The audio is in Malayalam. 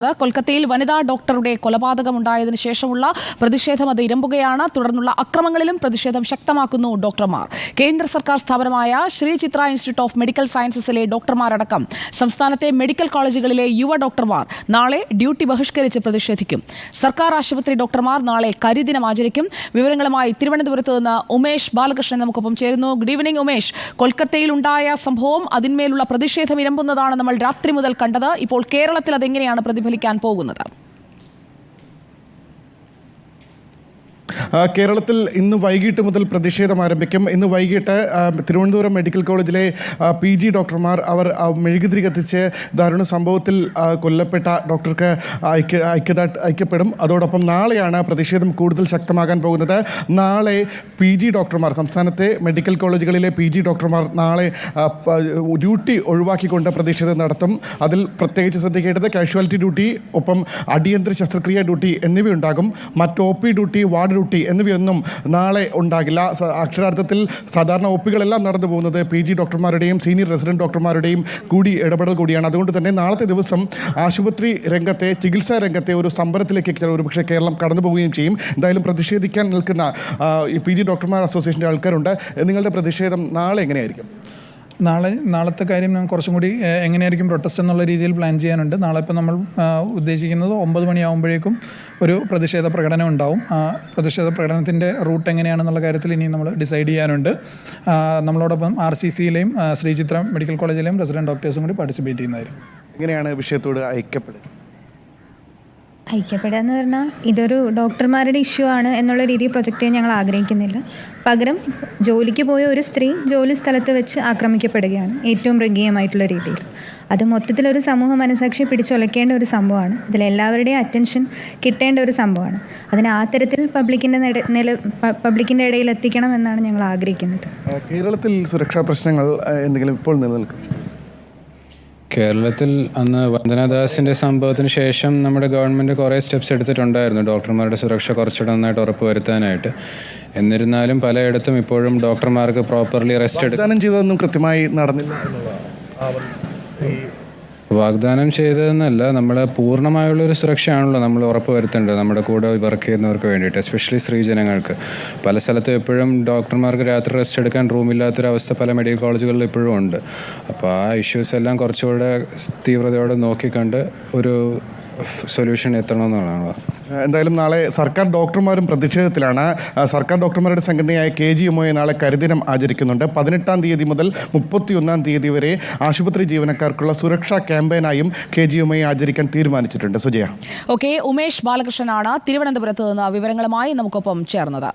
കൊൽക്കത്തയിൽ വനിതാ ഡോക്ടറുടെ കൊലപാതകമുണ്ടായതിനു ശേഷമുള്ള പ്രതിഷേധം അത് ഇരമ്പുകയാണ്. തുടർന്നുള്ള അക്രമങ്ങളിലും പ്രതിഷേധം ശക്തമാക്കുന്നു ഡോക്ടർമാർ. കേന്ദ്ര സർക്കാർ സ്ഥാപനമായ ശ്രീ ചിത്ര ഇൻസ്റ്റിറ്റ്യൂട്ട് ഓഫ് മെഡിക്കൽ സയൻസസിലെ ഡോക്ടർമാരടക്കം സംസ്ഥാനത്തെ മെഡിക്കൽ കോളേജുകളിലെ യുവ ഡോക്ടർമാർ നാളെ ഡ്യൂട്ടി ബഹിഷ്കരിച്ച് പ്രതിഷേധിക്കും. സർക്കാർ ആശുപത്രി ഡോക്ടർമാർ നാളെ കരിദിനം ആചരിക്കും. വിവരങ്ങളുമായി തിരുവനന്തപുരത്ത് നിന്ന് ഉമേഷ് ബാലകൃഷ്ണൻ നമുക്കൊപ്പം ചേരുന്നു. Good evening Umesh. കൊൽക്കത്തയിൽ ഉണ്ടായ സംഭവം, അതിന്മേലുള്ള പ്രതിഷേധം ഇരമ്പുന്നതാണ് നമ്മൾ രാത്രി മുതൽ കണ്ടത്. ഇപ്പോൾ കേരളത്തിൽ അതെങ്ങനെയാണ് പ്രതിഫലിക്കാൻ പോകുന്നത്? കേരളത്തിൽ ഇന്ന് വൈകിട്ട് മുതൽ പ്രതിഷേധം ആരംഭിക്കും. ഇന്ന് വൈകിട്ട് തിരുവനന്തപുരം മെഡിക്കൽ കോളേജിലെ PG ഡോക്ടർമാർ അവർ മെഴുകുതിരി കത്തിച്ച് ദാരുണ സംഭവത്തിൽ കൊല്ലപ്പെട്ട ഡോക്ടർക്ക് ഐക്യപ്പെടും. അതോടൊപ്പം നാളെയാണ് പ്രതിഷേധം കൂടുതൽ ശക്തമാകാൻ പോകുന്നത്. നാളെ PG ഡോക്ടർമാർ, സംസ്ഥാനത്തെ മെഡിക്കൽ കോളേജുകളിലെ PG ഡോക്ടർമാർ നാളെ ഡ്യൂട്ടി ഒഴിവാക്കിക്കൊണ്ട് പ്രതിഷേധം നടത്തും. അതിൽ പ്രത്യേകിച്ച് ശ്രദ്ധിക്കേണ്ടത് കാഷ്വാലിറ്റി ഡ്യൂട്ടി, ഒപ്പം അടിയന്തര ശസ്ത്രക്രിയ ഡ്യൂട്ടി എന്നിവയുണ്ടാകും. മറ്റ് OP ഡ്യൂട്ടി, വാർഡ് ഡ്യൂട്ടി എന്നിവയൊന്നും നാളെ ഉണ്ടാകില്ല. അക്ഷരാർത്ഥത്തിൽ സാധാരണ OPകളെല്ലാം നടന്നു പോകുന്നത് PG ഡോക്ടർമാരുടെയും സീനിയർ റെസിഡന്റ് ഡോക്ടർമാരുടെയും കൂടി ഇടപെടൽ കൂടിയാണ്. അതുകൊണ്ട് തന്നെ നാളത്തെ ദിവസം ആശുപത്രി രംഗത്തെ, ചികിത്സാ രംഗത്തെ ഒരു സമരത്തിലേക്ക് ഒരുപക്ഷെ കേരളം കടന്നു പോവുകയും ചെയ്യും. എന്തായാലും പ്രതിഷേധിക്കാൻ നിൽക്കുന്ന ഈ PG ഡോക്ടർമാർ അസോസിയേഷൻ്റെ ആൾക്കാരുണ്ട്. നിങ്ങളുടെ പ്രതിഷേധം നാളെ എങ്ങനെയായിരിക്കും? നാളത്തെ കാര്യം ഞാൻ കുറച്ചും കൂടി എങ്ങനെയായിരിക്കും പ്രൊട്ടസ്റ്റ് എന്നുള്ള രീതിയിൽ പ്ലാൻ ചെയ്യാനുണ്ട്. നാളെ ഇപ്പോൾ നമ്മൾ ഉദ്ദേശിക്കുന്നത് 9 മണിയാകുമ്പോഴേക്കും ഒരു പ്രതിഷേധ പ്രകടനം ഉണ്ടാവും. പ്രതിഷേധ പ്രകടനത്തിൻ്റെ റൂട്ട് എങ്ങനെയാണെന്നുള്ള കാര്യത്തിൽ ഇനി നമ്മൾ ഡിസൈഡ് ചെയ്യാനുണ്ട്. നമ്മളോടൊപ്പം RCCയിലെയും ശ്രീ ചിത്ര മെഡിക്കൽ കോളേജിലെയും റെസിഡന്റ് ഡോക്ടേഴ്സും കൂടി പാർട്ടിസിപ്പേറ്റ് ചെയ്യുന്നതായിരിക്കും. എങ്ങനെയാണ് വിഷയത്തോട് ഐക്യപ്പെടുക എന്ന് പറഞ്ഞാൽ ഇതൊരു ഡോക്ടർമാരുടെ ഇഷ്യൂ ആണ് എന്നുള്ള രീതിയിൽ പ്രൊജക്റ്റ് ചെയ്യാൻ ഞങ്ങൾ ആഗ്രഹിക്കുന്നില്ല. പകരം ജോലിക്ക് പോയ ഒരു സ്ത്രീ ജോലി സ്ഥലത്ത് വെച്ച് ആക്രമിക്കപ്പെടുകയാണ് ഏറ്റവും മൃഗീയമായിട്ടുള്ള രീതിയിൽ. അത് മൊത്തത്തിലൊരു സമൂഹ മനസാക്ഷി പിടിച്ചുലയ്ക്കേണ്ട ഒരു സംഭവമാണ്. ഇതിലെല്ലാവരുടെയും അറ്റൻഷൻ കിട്ടേണ്ട ഒരു സംഭവമാണ്. അതിന് ആ തരത്തിൽ പബ്ലിക്കിൻ്റെ ഇടയിൽ എത്തിക്കണം എന്നാണ് ഞങ്ങൾ ആഗ്രഹിക്കുന്നത്. കേരളത്തിൽ സുരക്ഷാ പ്രശ്നങ്ങൾ എന്തെങ്കിലും ഇപ്പോൾ നിലനിൽക്കും? കേരളത്തിൽ അന്ന് വന്ദനാദാസിൻ്റെ സംഭവത്തിന് ശേഷം നമ്മുടെ ഗവൺമെൻറ് കുറേ സ്റ്റെപ്സ് എടുത്തിട്ടുണ്ടായിരുന്നു ഡോക്ടർമാരുടെ സുരക്ഷ കുറച്ചുകൂടെ നന്നായിട്ട് ഉറപ്പുവരുത്താനായിട്ട്. എന്നിരുന്നാലും പലയിടത്തും ഇപ്പോഴും ഡോക്ടർമാർക്ക് പ്രോപ്പർലി റെസ്റ്റ് വാഗ്ദാനം ചെയ്തതൊന്നും കൃത്യമായി നടന്നില്ല. വാഗ്ദാനം ചെയ്തതെന്നല്ല, നമ്മൾ പൂർണ്ണമായുള്ളൊരു സുരക്ഷയാണല്ലോ നമ്മൾ ഉറപ്പ് വരുത്തേണ്ടത് നമ്മുടെ കൂടെ വർക്ക് ചെയ്യുന്നവർക്ക് വേണ്ടിയിട്ട്, എസ്പെഷ്യലി സ്ത്രീജനങ്ങൾക്ക്. പല സ്ഥലത്തും എപ്പോഴും ഡോക്ടർമാർക്ക് രാത്രി റെസ്റ്റ് എടുക്കാൻ റൂമില്ലാത്തൊരവസ്ഥ പല മെഡിക്കൽ കോളേജുകളിൽ ഇപ്പോഴും ഉണ്ട്. അപ്പോൾ ആ ഇഷ്യൂസ് എല്ലാം കുറച്ചുകൂടെ തീവ്രതയോടെ നോക്കിക്കണ്ട് ഒരു സൊല്യൂഷൻ എത്തണമെന്നുള്ളതാണ്. എന്തായാലും നാളെ സർക്കാർ ഡോക്ടർമാരും പ്രതിഷേധത്തിലാണ്. സർക്കാർ ഡോക്ടർമാരുടെ സംഘടനയായ KGMOA നാളെ കരിദിനം ആചരിക്കുന്നുണ്ട്. 18-ാം തീയതി മുതൽ 31-ാം തീയതി വരെ ആശുപത്രി ജീവനക്കാർക്കുള്ള സുരക്ഷാ ക്യാമ്പയിനായും KGMOA ആചരിക്കാൻ തീരുമാനിച്ചിട്ടുണ്ട്. സുജയ. ഉമേഷ് ബാലകൃഷ്ണനാണ് തിരുവനന്തപുരത്ത് നിന്ന് വിവരങ്ങളുമായി നമുക്കൊപ്പം ചേർന്നത്.